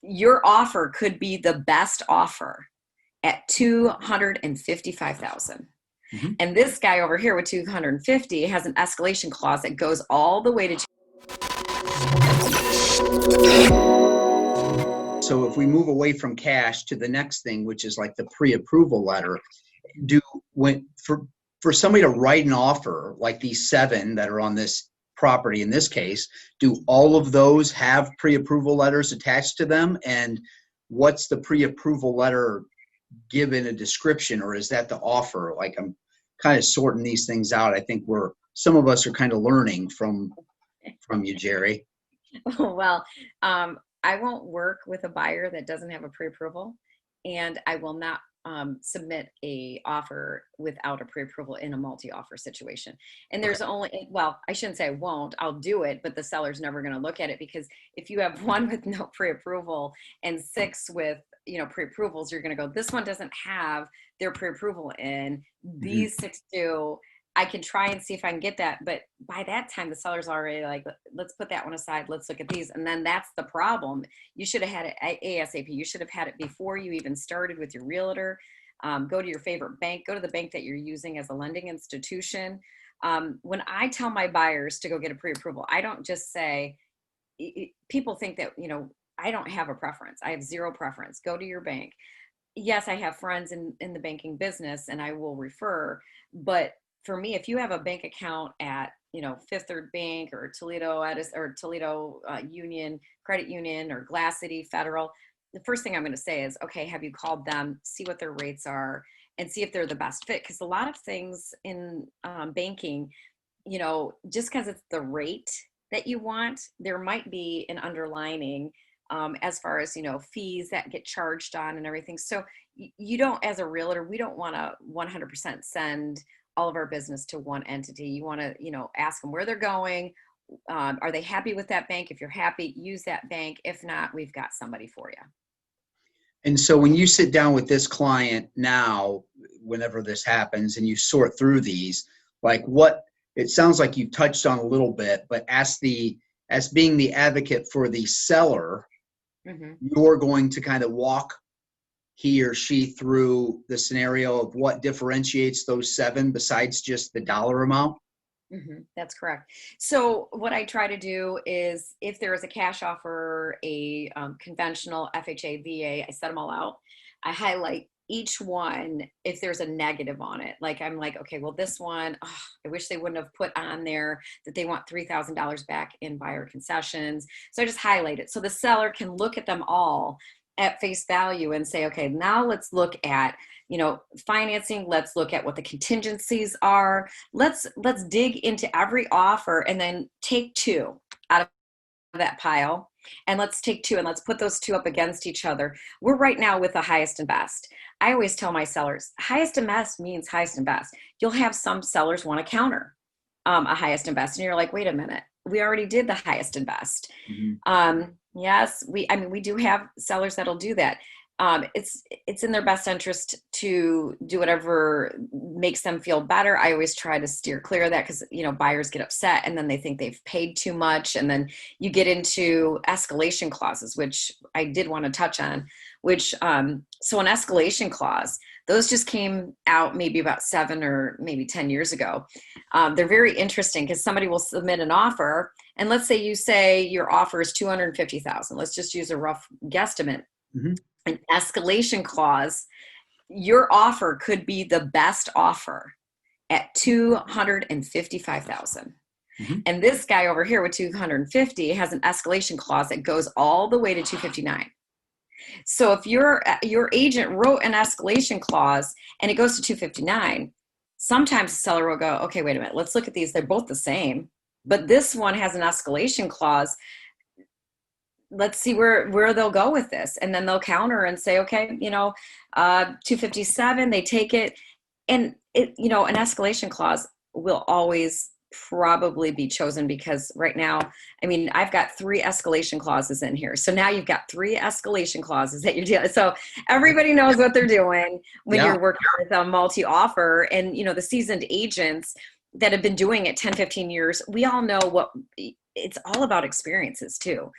your offer could be the best offer at 255,000. Mhm. And this guy over here with 250 has an escalation clause that goes all the way to. So if we move away from cash to the next thing, which is like the pre-approval letter, for somebody to write an offer like these 7 that are on this property in this case, do all of those have pre-approval letters attached to them? And what's the pre-approval letter given a description, or is that the offer? Like, I'm kind of sorting these things out. I think some of us are kind of learning from you, Gerri. Well, I won't work with a buyer that doesn't have a pre-approval, and I will not submit a offer without a pre-approval in a multi-offer situation. And there's only, well, I shouldn't say I won't, I'll do it, but the seller's never going to look at it, because if you have 1 with no pre-approval and 6 with, pre-approvals, you're going to go, this one doesn't have their pre-approval in, these 6 do. I can try and see if I can get that, but by that time the seller's already like, let's put that one aside, let's look at these. And then that's the problem. You should have had it ASAP. You should have had it before you even started with your realtor. Go to your favorite bank, go to the bank that you're using as a lending institution. When I tell my buyers to go get a pre-approval, I don't just say, people think that, I don't have a preference. I have zero preference. Go to your bank. Yes, I have friends in the banking business and I will refer, but for me, if you have a bank account at, Fifth Third Bank or Toledo Union, Credit Union, or Glass City Federal, the first thing I'm going to say is, okay, have you called them, see what their rates are, and see if they're the best fit? Because a lot of things in banking, just because it's the rate that you want, there might be an underlining as far as, fees that get charged on and everything. So you don't, as a realtor, we don't want to 100% send all of our business to one entity. You want to, ask them where they're going. Are they happy with that bank? If you're happy, use that bank. If not, we've got somebody for you. And so when you sit down with this client now, whenever this happens, and you sort through these, like, it sounds like you touched on a little bit, but as being the advocate for the seller, you're going to kind of walk he or she through the scenario of what differentiates those 7 besides just the dollar amount? That's correct. So what I try to do is, if there is a cash offer, a conventional FHA, VA, I set them all out. I highlight each one if there's a negative on it. Like, I'm like, okay, well, this one, I wish they wouldn't have put on there that they want $3,000 back in buyer concessions. So I just highlight it so the seller can look at them all at face value and say, okay, now let's look at, financing. Let's look at what the contingencies are. Let's dig into every offer and then take 2 out of that pile. And let's take 2 and let's put those 2 up against each other. We're right now with the highest and best. I always tell my sellers, highest and best means highest and best. You'll have some sellers want to counter a highest and best. And you're like, wait a minute, we already did the highest and best. Yes, we do have sellers that'll do that. It's in their best interest to do whatever makes them feel better. I always try to steer clear of that, because, buyers get upset and then they think they've paid too much. And then you get into escalation clauses, which I did want to touch on, so an escalation clause, those just came out maybe about 7 or maybe 10 years ago. They're very interesting, because somebody will submit an offer, and let's say you say your offer is $250,000. Let's just use a rough guesstimate. An escalation clause, your offer could be the best offer at $255,000. And this guy over here with 250 has an escalation clause that goes all the way to 259. So if your agent wrote an escalation clause and it goes to 259, sometimes the seller will go, okay, wait a minute, let's look at these. They're both the same, but this one has an escalation clause. Let's see where they'll go with this. And then they'll counter and say, okay, 257, they take it. And an escalation clause will always probably be chosen, because right now, I've got 3 escalation clauses in here. So now you've got 3 escalation clauses that you're dealing. So everybody knows what they're doing when you're working with a multi-offer. And, the seasoned agents that have been doing it 10, 15 years, we all know it's all about experiences too.